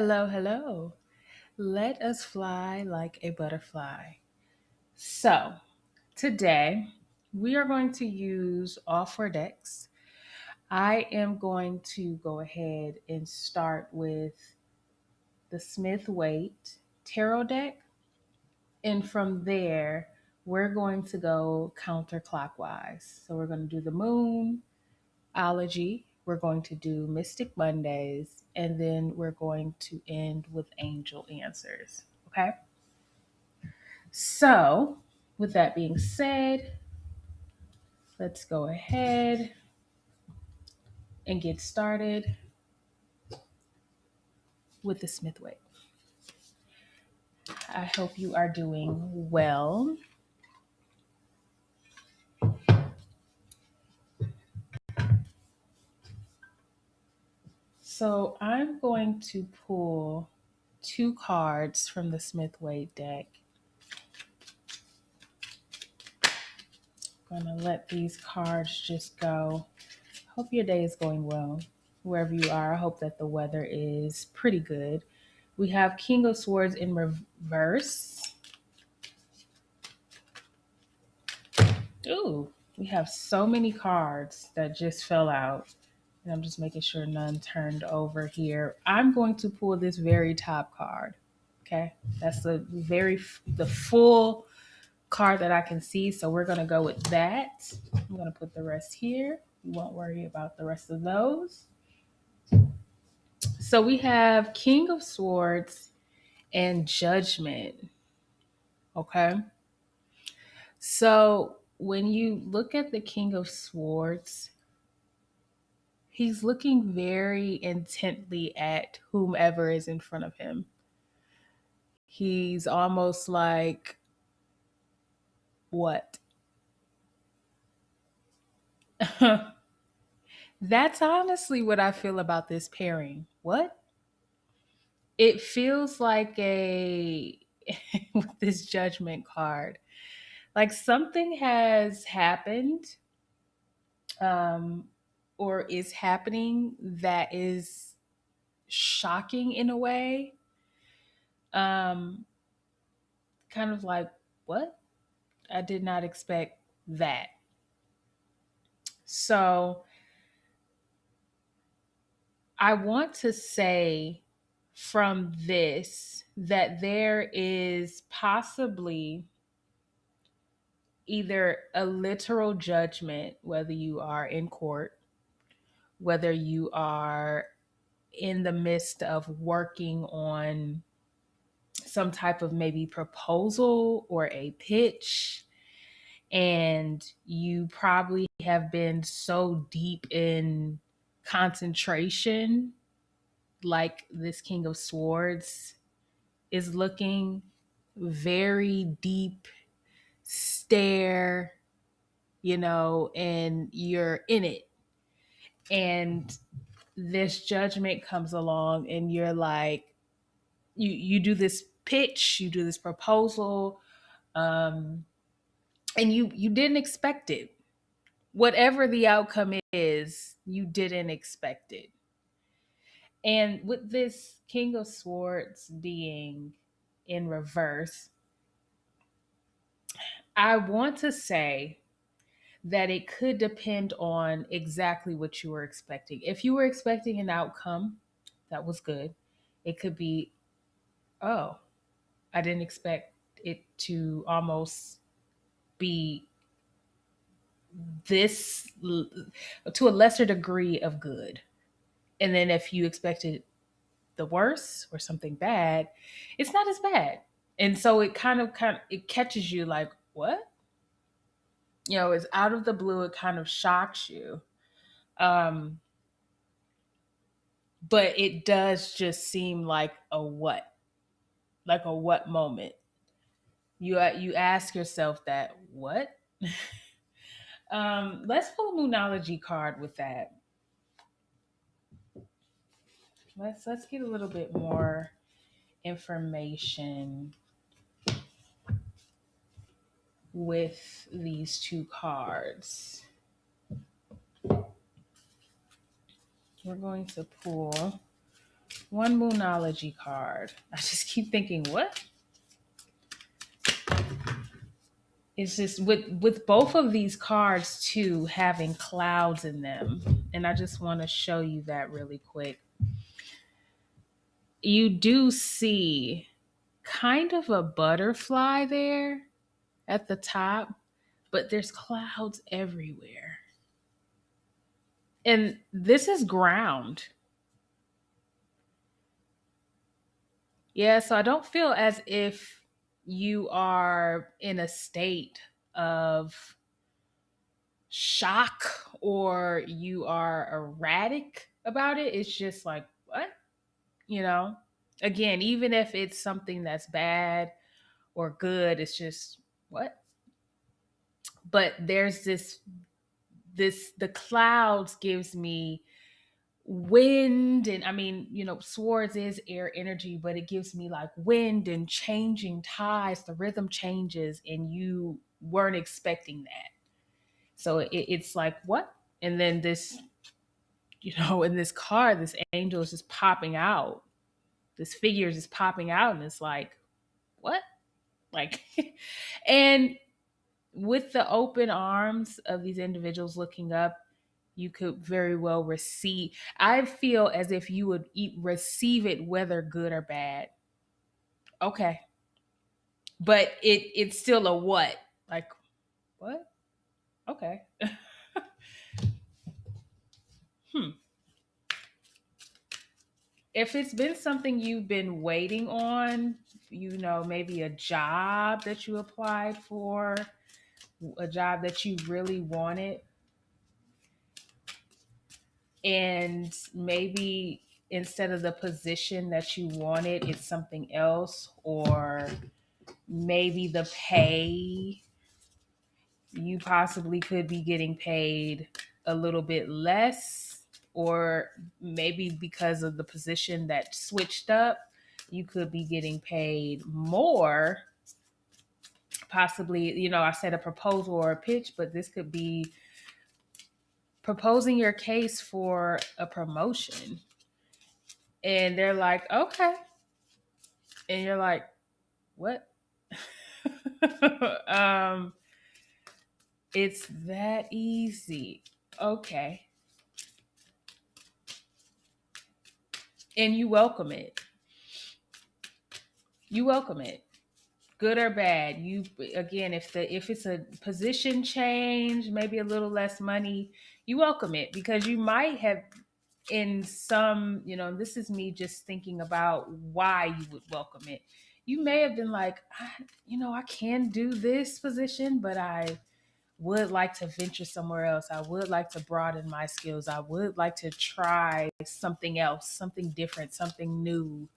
Hello, hello. Let us fly like a butterfly. So, today we are going to use all four decks. I am going to go ahead and start with the Smith Waite Tarot deck. And from there, we're going to go counterclockwise. So, we're going to do the moon, ology, we're going to do Mystic Mondays, and then we're going to end with angel answers. Okay. So, with that being said, let's go ahead and get started with the Smith Way. I hope you are doing well. So, I'm going to pull two cards from the Smith Way deck. I'm going to let these cards just go. Hope your day is going well. Wherever you are, I hope that the weather is pretty good. We have King of Swords in reverse. Ooh, we have so many cards that just fell out. And I'm just making sure none turned over here. I'm going to pull this very top card. Okay. That's the full card that I can see. So we're going to go with that. I'm going to put the rest here. You won't worry about the rest of those. So we have King of Swords and Judgment. Okay. So when you look at the King of Swords, he's looking very intently at whomever is in front of him. He's almost like, what? That's honestly what I feel about this pairing. What? It feels like with this judgment card, like something has happened um, or is happening that is shocking in a way. Um, Kind of like, what? I did not expect that. So I want to say from this that there is possibly either a literal judgment, whether you are in court, whether you are in the midst of working on some type of maybe proposal or a pitch, and you probably have been so deep in concentration, like this King of Swords is looking very deep stare, and you're in it. And this judgment comes along and you're like, you do this pitch, you do this proposal, um, and you didn't expect it. Whatever the outcome is, you didn't expect it. And with this King of Swords being in reverse, I want to say that it could depend on exactly what you were expecting. If you were expecting an outcome that was good, it could be, oh, I didn't expect it to almost be this to a lesser degree of good. And then if you expected the worst or something bad, it's not as bad. And so it kind of it catches you like, what? It's out of the blue, it kind of shocks you. Um, but it does just seem like a what? Like a what moment? You ask yourself that, what? Let's pull a Moonology card with that. Let's get a little bit more information with these two cards. We're going to pull One Moonology card. I just keep thinking, what? It's just with both of these cards too having clouds in them, and I just want to show you that really quick. You do see kind of a butterfly there at the top, but there's clouds everywhere. And this is ground. Yeah, so I don't feel as if you are in a state of shock or you are erratic about it. It's just like, what? You know? Again, even if it's something that's bad or good, it's just what? But there's this the clouds gives me wind, and I mean, swords is air energy, but it gives me like wind and changing tides, the rhythm changes and you weren't expecting that. So it's like, what? And then this, in this card, this angel is just popping out, this figure is just popping out, and it's like, what? Like, and with the open arms of these individuals looking up, you could very well receive. I feel as if you would receive it, whether good or bad. Okay, but it's still a what? Like, what? Okay. Hmm. If it's been something you've been waiting on, maybe a job that you applied for, a job that you really wanted, and maybe instead of the position that you wanted, it's something else, or maybe the pay, you possibly could be getting paid a little bit less, or maybe because of the position that switched up, you could be getting paid more. Possibly, I said a proposal or a pitch, but this could be proposing your case for a promotion. And they're like, okay. And you're like, what? um, it's that easy. Okay. And you welcome it. You welcome it. Good or bad. You, again, if it's a position change, maybe a little less money, you welcome it, because you might have, in some, this is me just thinking about why you would welcome it. You may have been like, I can do this position, but I would like to venture somewhere else. I would like to broaden my skills. I would like to try something else, something different, something new.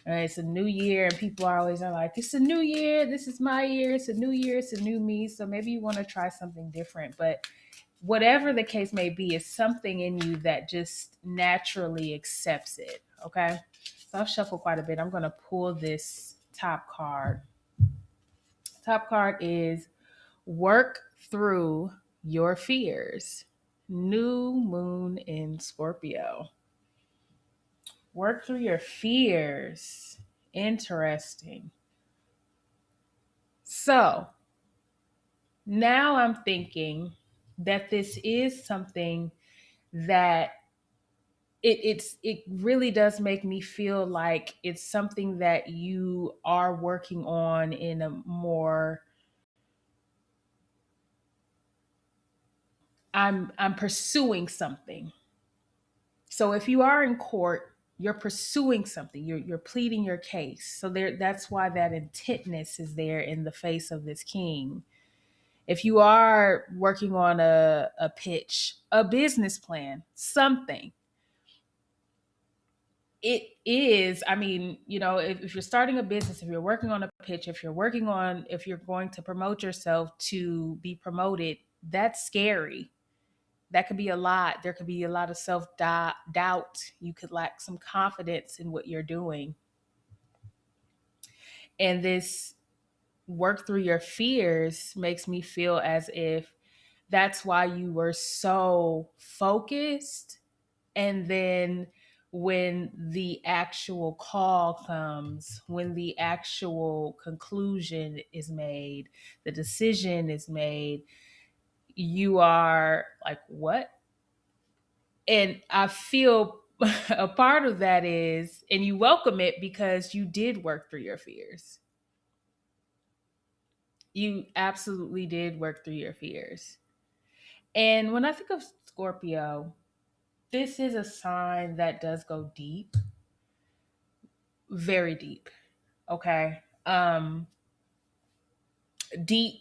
It's a new year, and people are always like, it's a new year. This is my year. It's a new year. It's a new me. So maybe you want to try something different. But whatever the case may be, it's something in you that just naturally accepts it. Okay. So I've shuffled quite a bit. I'm going to pull this top card. Top card is work through your fears. New moon in Scorpio. Work through your fears. Interesting. So now I'm thinking that this is something that it really does make me feel like it's something that you are working on in a more, I'm pursuing something. So if you are in court, you're pursuing something. You're pleading your case. So that's why that intentness is there in the face of this king. If you are working on a pitch, a business plan, something, it is, I mean, if you're starting a business, if you're working on a pitch, if you're going to promote yourself to be promoted, that's scary. That could be a lot. There could be a lot of self doubt. You could lack some confidence in what you're doing. And this work through your fears makes me feel as if that's why you were so focused. And then when the actual call comes, when the actual conclusion is made, the decision is made, you are like, what? And I feel a part of that is, and you welcome it because you did work through your fears. You absolutely did work through your fears. And when I think of Scorpio, this is a sign that does go deep, very deep. Okay. Deep,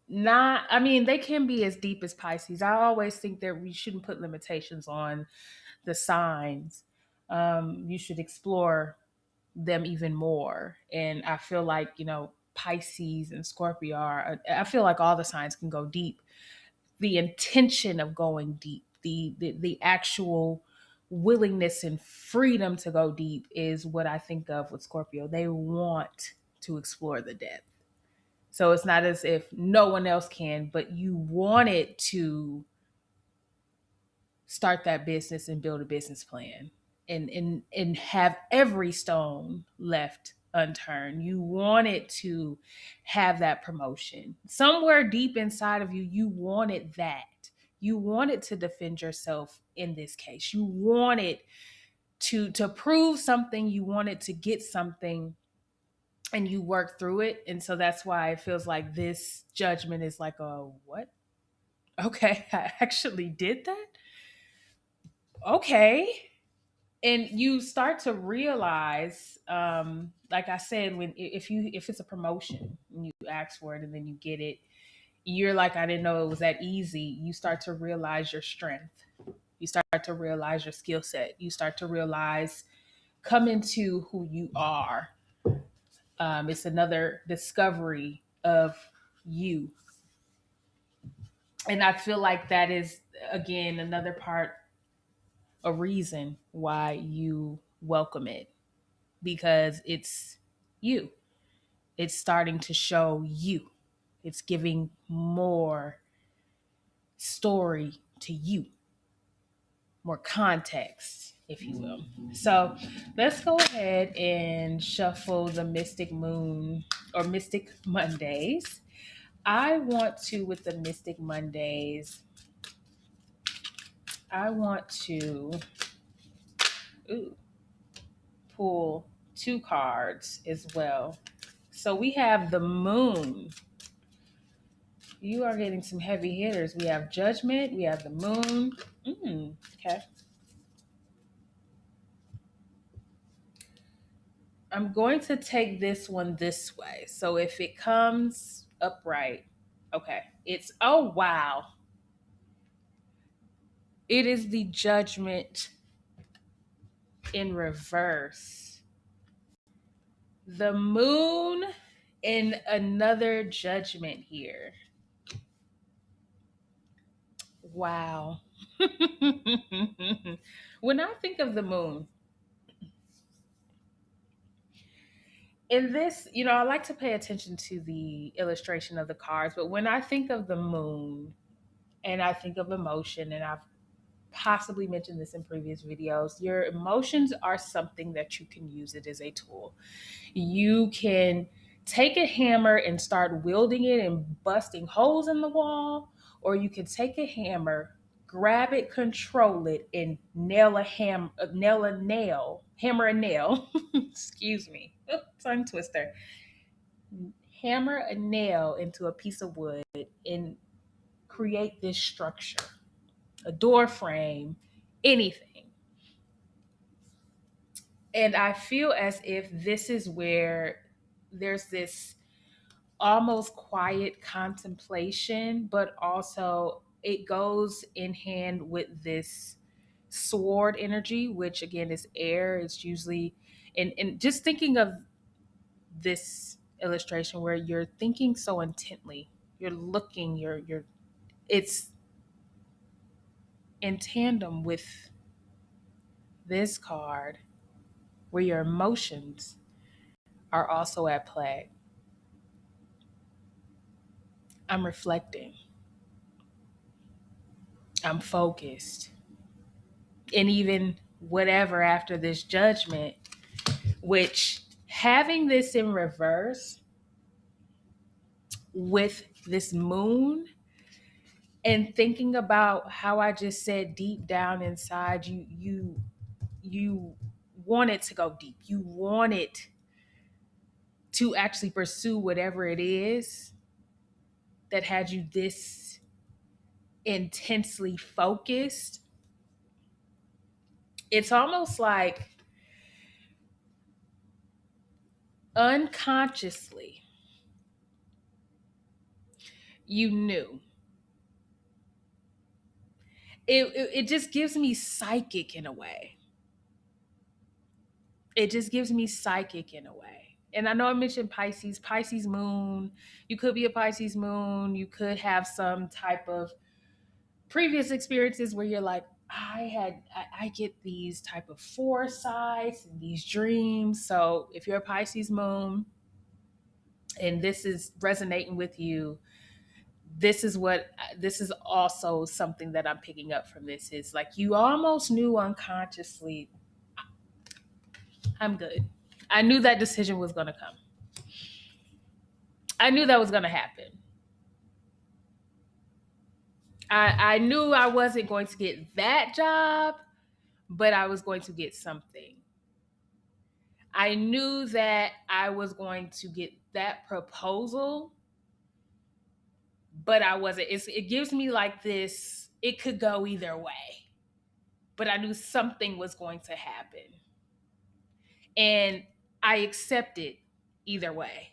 not, I mean, they can be as deep as Pisces. I always think that we shouldn't put limitations on the signs. You should explore them even more. And I feel like, Pisces and Scorpio are, I feel like all the signs can go deep. The intention of going deep, the actual willingness and freedom to go deep is what I think of with Scorpio. They want to explore the depth. So it's not as if no one else can, but you wanted to start that business and build a business plan and have every stone left unturned. You wanted to have that promotion. Somewhere deep inside of you, you wanted that. You wanted to defend yourself in this case. You wanted to prove something, you wanted to get something, and you work through it. And so that's why it feels like this judgment is like, a what? Okay, I actually did that. Okay. And you start to realize, like I said, when if it's a promotion and you ask for it and then you get it, you're like, I didn't know it was that easy. You start to realize your strength. You start to realize your skill set. You start to realize, come into who you are. It's another discovery of you. And I feel like that is, again, another part, a reason why you welcome it, because it's you. It's starting to show you. It's giving more story to you, more context, if you will. So let's go ahead and shuffle the Mystic Moon or Mystic Mondays. I want to, with the Mystic Mondays, I want to ooh, pull two cards as well. So we have the Moon. You are getting some heavy hitters. We have Judgment. We have the Moon. Okay. I'm going to take this one this way. So if it comes upright, okay. It's, oh, wow. It is the Judgment in reverse. The Moon in another Judgment here. Wow. When I think of the Moon, in this, I like to pay attention to the illustration of the cards, but when I think of the Moon and I think of emotion, and I've possibly mentioned this in previous videos, your emotions are something that you can use it as a tool. You can take a hammer and start wielding it and busting holes in the wall, or you can take a hammer, grab it, control it, and hammer a nail. Excuse me, tongue twister. Hammer a nail into a piece of wood and create this structure, a door frame, anything. And I feel as if this is where there's this almost quiet contemplation, but also it goes in hand with this sword energy, which again is air. It's usually, and just thinking of this illustration where you're thinking so intently, you're looking, it's in tandem with this card where your emotions are also at play. I'm reflecting. I'm focused. And even whatever after this judgment, which having this in reverse with this moon and thinking about how I just said deep down inside you want it to go deep. You want it to actually pursue whatever it is that had you this intensely focused. It's almost like unconsciously you knew. It just gives me psychic in a way. It just gives me psychic in a way. And I know I mentioned Pisces moon. You could be a Pisces moon. You could have some type of previous experiences where you're like, I get these type of foresights and these dreams. So if you're a Pisces moon and this is resonating with you, this is also something that I'm picking up from this is like you almost knew unconsciously, I'm good. I knew that decision was going to come. I knew that was going to happen. I knew I wasn't going to get that job, but I was going to get something. I knew that I was going to get that proposal, but I wasn't. It gives me like this, it could go either way, but I knew something was going to happen. And I accepted either way.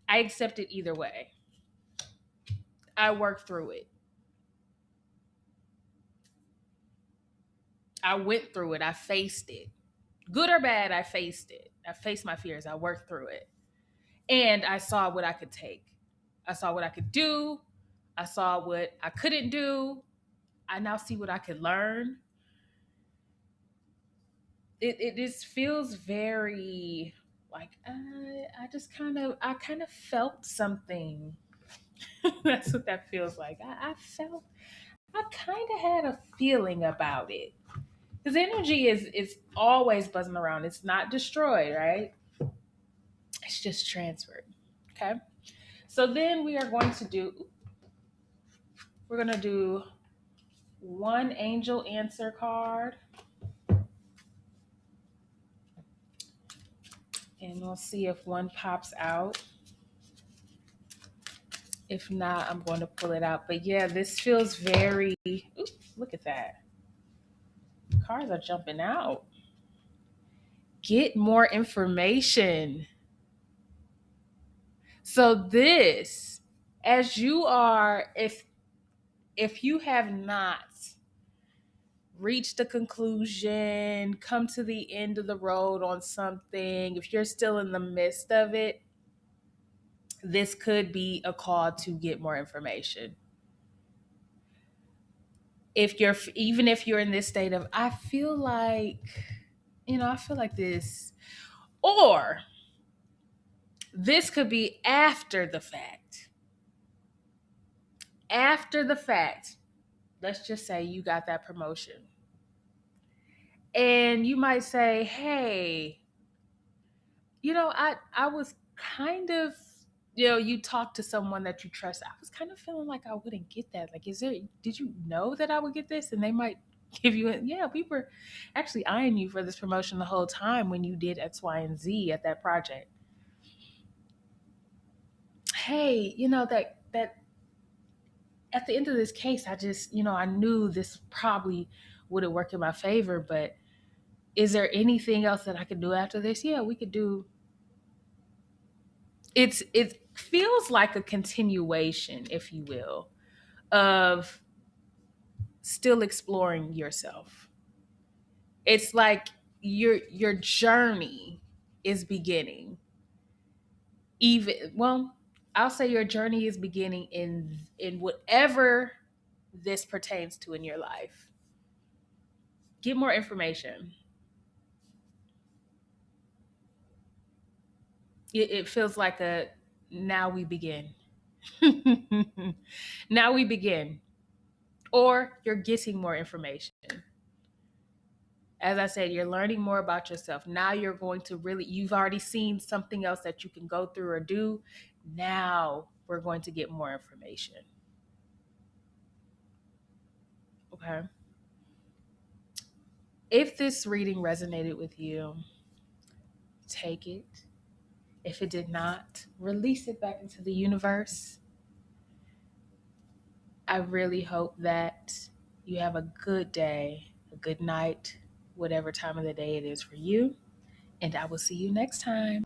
I accepted either way. I worked through it. I went through it. I faced it. Good or bad, I faced it. I faced my fears. I worked through it. And I saw what I could take. I saw what I could do. I saw what I couldn't do. I now see what I could learn. It just feels very like I kind of felt something. That's what that feels like. I kind of had a feeling about it because energy is always buzzing around. It's not destroyed, right? It's just transferred. Okay. So then we're going to do one angel answer card and we'll see if one pops out. If not, I'm going to pull it out. But yeah, this feels very, ooh, look at that. Cards are jumping out. Get more information. So this, as you are, if you have not reached a conclusion, come to the end of the road on something, if you're still in the midst of it, this could be a call to get more information. If you're even if you're in this state of I feel like, I feel like this, or this could be after the fact. After the fact, let's just say you got that promotion. And you might say, hey, I was kind of, you talk to someone that you trust. I was kind of feeling like I wouldn't get that. Like, did you know that I would get this? And they might give you yeah, we were actually eyeing you for this promotion the whole time when you did X, Y, and Z at that project. Hey, that at the end of this case, I just, I knew this probably wouldn't work in my favor, but is there anything else that I could do after this? Yeah, we could do. It feels like a continuation, if you will, of still exploring yourself. It's like your journey is beginning. Even well, I'll say your journey is beginning in whatever this pertains to in your life. Get more information. It feels like a now we begin. Now we begin. Or you're getting more information. As I said, you're learning more about yourself. Now you're going to really, you've already seen something else that you can go through or do. Now we're going to get more information. Okay. If this reading resonated with you, take it. If it did not, release it back into the universe. I really hope that you have a good day, a good night, whatever time of the day it is for you. And I will see you next time.